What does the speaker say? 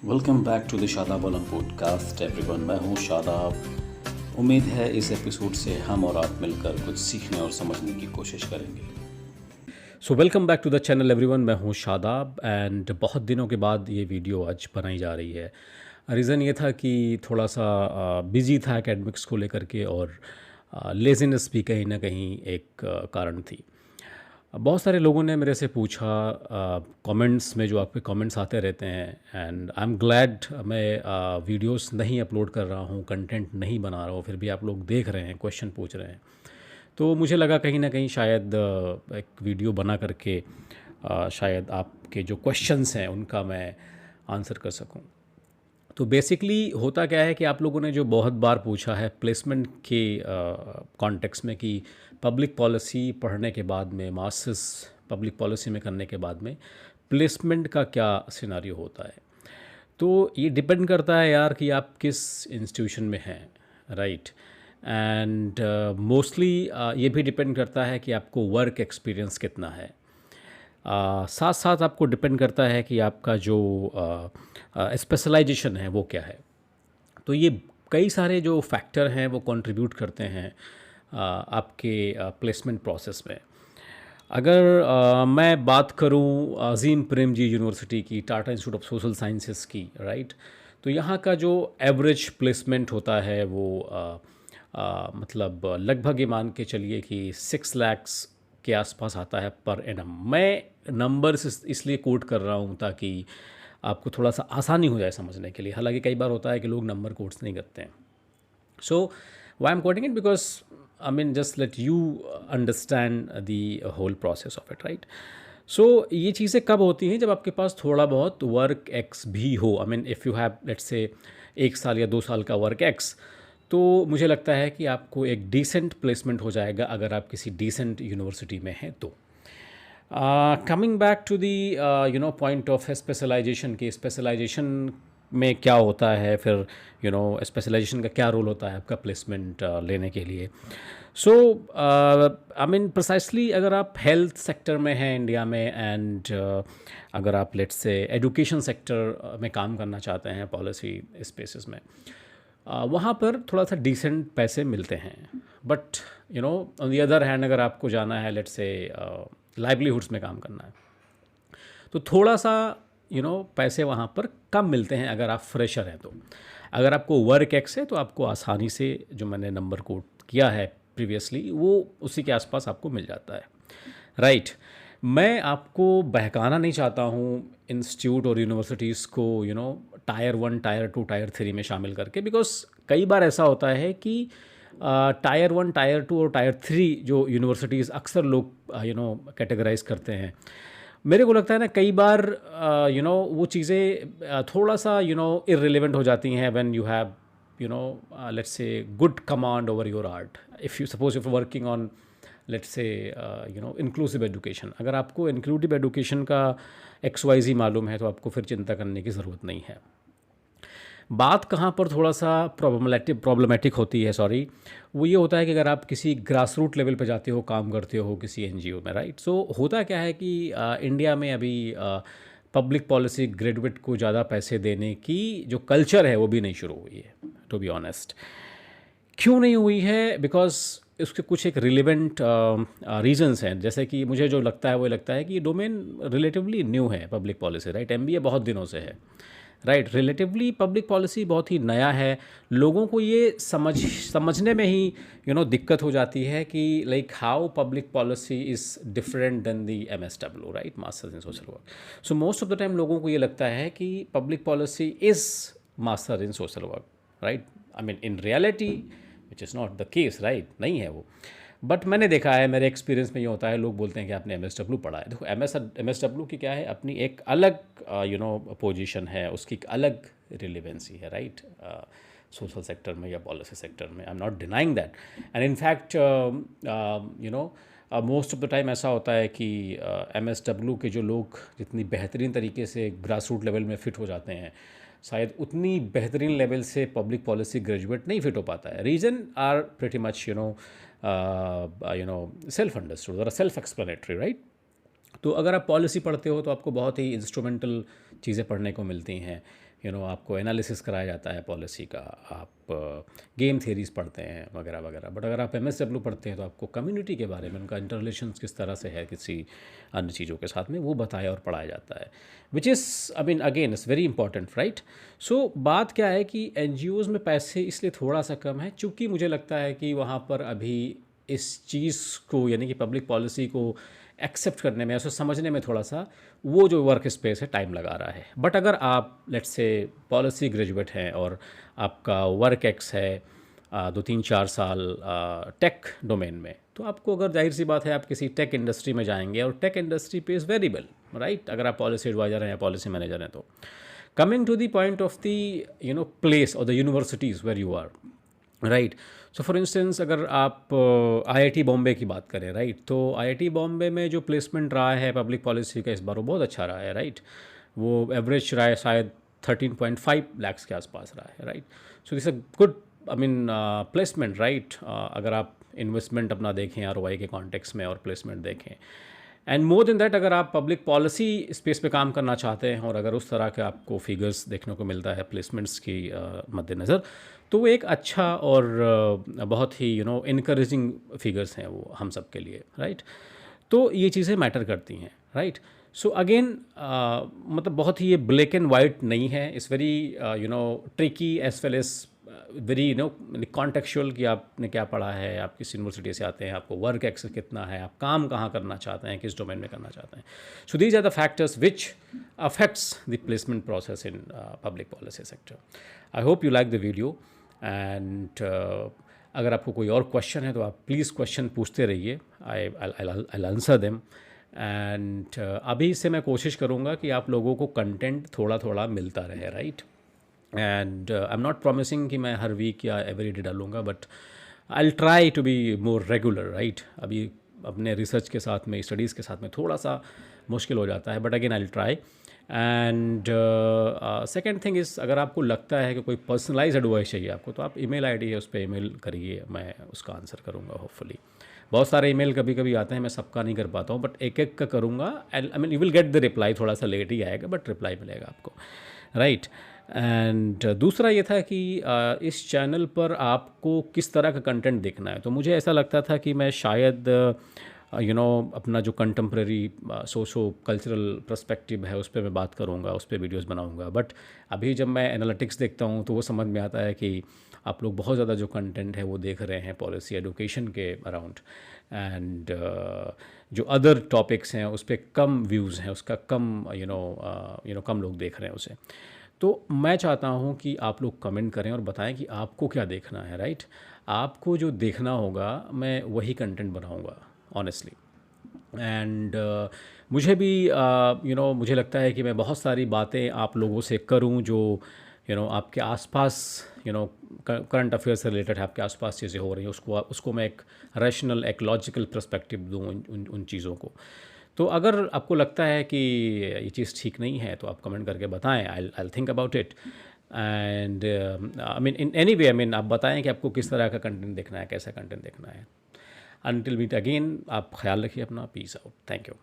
Welcome back to the Shadab Alam podcast everyone. मैं हूँ शादाब। उम्मीद है इस एपिसोड से हम और आप मिलकर कुछ सीखने और समझने की कोशिश करेंगे। So welcome back to the channel everyone. मैं हूँ शादाब एंड बहुत दिनों के बाद ये वीडियो आज बनाई जा रही है। रीज़न ये था कि थोड़ा सा बिज़ी था एकेडमिक्स को लेकर के और लेज़ीनेस भी कहीं ना कहीं एक कारण थी। बहुत सारे लोगों ने मेरे से पूछा कमेंट्स में, जो आपके कमेंट्स आते रहते हैं, एंड आई एम ग्लैड मैं वीडियोस नहीं अपलोड कर रहा हूँ, कंटेंट नहीं बना रहा हूँ, फिर भी आप लोग देख रहे हैं, क्वेश्चन पूछ रहे हैं। तो मुझे लगा कहीं ना कहीं शायद एक वीडियो बना करके शायद आपके जो क्वेश्चंस हैं उनका मैं आंसर कर सकूं। तो बेसिकली होता क्या है कि आप लोगों ने जो बहुत बार पूछा है प्लेसमेंट के कॉन्टेक्स्ट में कि पब्लिक पॉलिसी पढ़ने के बाद में, मास्टर्स पब्लिक पॉलिसी में करने के बाद में प्लेसमेंट का क्या सिनारियो होता है। तो ये डिपेंड करता है यार कि आप किस इंस्टीट्यूशन में हैं, राइट। एंड मोस्टली ये भी डिपेंड करता है कि आपको वर्क एक्सपीरियंस कितना है। साथ साथ आपको डिपेंड करता है कि आपका जो स्पेशलाइजेशन है वो क्या है। तो ये कई सारे जो फैक्टर हैं वो कंट्रीब्यूट करते हैं आपके प्लेसमेंट प्रोसेस में। अगर मैं बात करूं अजीम प्रेमजी यूनिवर्सिटी की, Tata institute of social sciences की, राइट, तो यहाँ का जो एवरेज प्लेसमेंट होता है वो मतलब लगभग ये मान के चलिए कि 6 लाख्स के आसपास आता है पर एनम। मैं नंबर्स इसलिए कोट कर रहा हूँ ताकि आपको थोड़ा सा आसानी हो जाए समझने के लिए। हालांकि कई बार होता है कि लोग नंबर कोट्स नहीं करते हैं। So why I'm quoting it? Because I mean just let you understand the whole process of it, right? So ये चीज़ें कब होती हैं? जब आपके पास थोड़ा बहुत वर्क एक्स भी हो। I mean if you have let's say 1 साल या 2 साल का वर्क एक्स, तो मुझे लगता है कि आपको एक डिसेंट प्लेसमेंट हो जाएगा अगर आप किसी डिसेंट यूनिवर्सिटी में हैं तो। Coming back to the point of specialisation की, स्पेशलाइजेशन में क्या होता है, फिर स्पेशलाइजेशन का क्या रोल होता है आपका प्लेसमेंट लेने के लिए। सो आई मीन प्रिसाइसली अगर आप हेल्थ सेक्टर में हैं इंडिया में, एंड अगर आप लेट्स से एजुकेशन सेक्टर में काम करना चाहते हैं पॉलिसी स्पेसेस में, वहाँ पर थोड़ा सा डिसेंट पैसे मिलते हैं। But on the other hand अगर आपको जाना है लेट्स से लाइवलीहुड्स में काम करना है, तो थोड़ा सा पैसे वहाँ पर कम मिलते हैं अगर आप फ्रेशर हैं तो। अगर आपको वर्क एक्स है तो आपको आसानी से, जो मैंने नंबर कोट किया है प्रीवियसली, वो उसी के आसपास आपको मिल जाता है, राइट। मैं आपको बहकाना नहीं चाहता हूँ इंस्टीट्यूट और यूनिवर्सिटीज़ को टायर 1, टायर 2, टायर 3 में शामिल करके, बिकॉज कई बार ऐसा होता है कि टायर 1, टायर 2 और टायर 3 जो यूनिवर्सिटीज़ अक्सर लोग कैटेगराइज करते हैं, मेरे को लगता है ना कई बार वो चीज़ें थोड़ा सा इररिलेवेंट हो जाती हैं when you have let's say good command over your art. If you suppose if working on let's say inclusive education, अगर आपको इंक्लूसिव एजुकेशन का XYZ मालूम है तो आपको फिर चिंता करने की ज़रूरत नहीं है। बात कहाँ पर थोड़ा सा प्रॉब्लमेटिक होती है, सॉरी, वो ये होता है कि अगर आप किसी ग्रास रूट लेवल पे जाते हो, काम करते हो किसी NGO में, राइट। सो होता क्या है कि इंडिया में अभी पब्लिक पॉलिसी ग्रेजुएट को ज़्यादा पैसे देने की जो कल्चर है वो भी नहीं शुरू हुई है, टू बी ऑनेस्ट। क्यों नहीं हुई है? बिकॉज उसके कुछ एक रिलेवेंट रीजंस हैं। जैसे कि मुझे जो लगता है वो लगता है कि ये डोमेन रिलेटिवली न्यू है, पब्लिक पॉलिसी, राइट। MBA बहुत दिनों से है, राइट। रिलेटिवली पब्लिक पॉलिसी बहुत ही नया है। लोगों को ये समझने में ही दिक्कत हो जाती है कि like how public policy is different than the MSW, right, masters in social work. So most of the time लोगों को ये लगता है कि public policy is master in social work, right. I mean in reality which is not the case, right, नहीं है वो। But मैंने देखा है, मेरे एक्सपीरियंस में ये होता है, लोग बोलते हैं कि आपने MSW पढ़ा है। देखो MSW की क्या है, अपनी एक अलग पोजीशन है, उसकी एक अलग रिलेवेंसी है, राइट, सोशल सेक्टर में या पॉलिसी सेक्टर में। आई am not denying that. And in fact most of the time ऐसा होता है कि MSW के जो लोग जितनी बेहतरीन तरीके से ग्रास रूट लेवल में फ़िट हो जाते हैं, शायद उतनी बेहतरीन लेवल से पब्लिक पॉलिसी ग्रेजुएट नहीं फिट हो पाता है। Reason are pretty much self understood और सेल्फ एक्सप्लेनेटरी, राइट। तो अगर आप पॉलिसी पढ़ते हो तो आपको बहुत ही इंस्ट्रूमेंटल चीज़ें पढ़ने को मिलती हैं, आपको एनालिसिस कराया जाता है पॉलिसी का, आप गेम थेरीज पढ़ते हैं वगैरह वगैरह। बट अगर आप MSW पढ़ते हैं तो आपको कम्युनिटी के बारे में, उनका इंटर रिलेशंस किस तरह से है किसी अन्य चीज़ों के साथ में, वो बताया और पढ़ाया जाता है, which is I mean again it's very important, right. So बात क्या है कि NGOs में पैसे इसलिए थोड़ा सा कम है चूँकि मुझे लगता है कि वहाँ पर अभी इस चीज़ को, यानी कि पब्लिक पॉलिसी को एक्सेप्ट करने में, उसे समझने में थोड़ा सा वो जो वर्क स्पेस है टाइम लगा रहा है। बट अगर आप लेट्स से पॉलिसी ग्रेजुएट हैं और आपका वर्क एक्स है 2-3-4 साल टेक डोमेन में, तो आपको, अगर जाहिर सी बात है आप किसी टेक इंडस्ट्री में जाएंगे और टेक इंडस्ट्री पे इज़ वेरी वेल, राइट, अगर आप पॉलिसी एडवाइज़र हैं या पॉलिसी मैनेजर हैं तो। Coming to the point of the place और the universities where you are, right. So for instance अगर आप IIT बॉम्बे की बात करें, राइट, तो IIT बॉम्बे में जो प्लेसमेंट रहा है पब्लिक पॉलिसी का इस बार वो बहुत अच्छा रहा है, राइट। वो एवरेज रहा है शायद 13.5 लाख के आसपास रहा है, right. So this a good I mean placement, right. अगर आप इन्वेस्टमेंट अपना देखें ROI के कॉन्टेक्स्ट में और प्लेसमेंट देखें, एंड मोर देन दैट, अगर आप पब्लिक पॉलिसी स्पेस पे काम करना चाहते हैं और अगर उस तरह के आपको फिगर्स देखने को मिलता है प्लेसमेंट्स की मद्देनज़र, तो वो एक अच्छा और बहुत ही इनकरेजिंग फिगर्स हैं वो हम सब के लिए, राइट। तो ये चीज़ें मैटर करती हैं, राइट। सो अगेन मतलब बहुत ही ये ब्लैक एंड वाइट नहीं है, it's very tricky as well as very contextual कि आपने क्या पढ़ा है, आप किस यूनिवर्सिटी से आते हैं, आपको वर्क एक्सेस कितना है, आप काम कहाँ करना चाहते हैं, किस डोमेन में करना चाहते हैं। So these are the factors which affects the placement process in public policy sector. I hope you like the video and अगर आपको कोई और क्वेश्चन है तो आप प्लीज़ क्वेश्चन पूछते रहिए, आई आंसर देम। एंड अभी से मैं कोशिश करूँगा कि आप लोगों को कंटेंट थोड़ा थोड़ा मिलता रहे, right. And I am not promising कि मैं हर वीक या एवरी डे डालूँगा, but I will try to be more regular, right. अभी अपने रिसर्च के साथ में, स्टडीज़ के साथ में थोड़ा सा मुश्किल हो जाता है, but again I will try. And second thing is, अगर आपको लगता है कि कोई पर्सनलाइज एडवाइस चाहिए आपको, तो आप ईमेल आईडी है उस पर ईमेल करिए, मैं उसका आंसर करूँगा होपफुली। बहुत सारे ईमेल कभी कभी आते हैं, मैं सबका नहीं कर पाता हूँ, बट एक एक का करूँगा। I mean you will get the reply, थोड़ा सा लेट ही आएगा बट रिप्लाई मिलेगा आपको, राइट। एंड दूसरा ये था कि इस चैनल पर आपको किस तरह का कंटेंट देखना है। तो मुझे ऐसा लगता था कि मैं शायद अपना जो कंटेम्प्रेरी सोशो कल्चरल पर्सपेक्टिव है उस पर मैं बात करूँगा, उस पर वीडियोज़ बनाऊँगा। बट अभी जब मैं एनालिटिक्स देखता हूँ तो वो समझ में आता है कि आप लोग बहुत ज़्यादा जो कंटेंट है वो देख रहे हैं पॉलिसी एडुकेशन के अराउंड, एंड जो अदर टॉपिक्स हैं उस पर कम व्यूज़ हैं, उसका कम कम लोग देख रहे हैं उसे। तो मैं चाहता हूँ कि आप लोग कमेंट करें और बताएं कि आपको क्या देखना है, राइट। आपको जो देखना होगा मैं वही कंटेंट बनाऊँगा ऑनेस्टली। एंड मुझे भी मुझे लगता है कि मैं बहुत सारी बातें आप लोगों से करूं जो आपके आसपास करंट अफेयर से रिलेटेड है, आपके आसपास चीज़ें हो रही हैं, उसको मैं एक रैशनल, एक लॉजिकल पर्सपेक्टिव दूं उन चीज़ों को। तो अगर आपको लगता है कि ये चीज़ ठीक नहीं है तो आप कमेंट करके बताएं, I think about it. And I mean in any way, I mean आप बताएं कि आपको किस तरह का कंटेंट देखना है, कैसा कंटेंट देखना है। Until meet again, आप ख्याल रखिए अपना। Peace out. Thank you.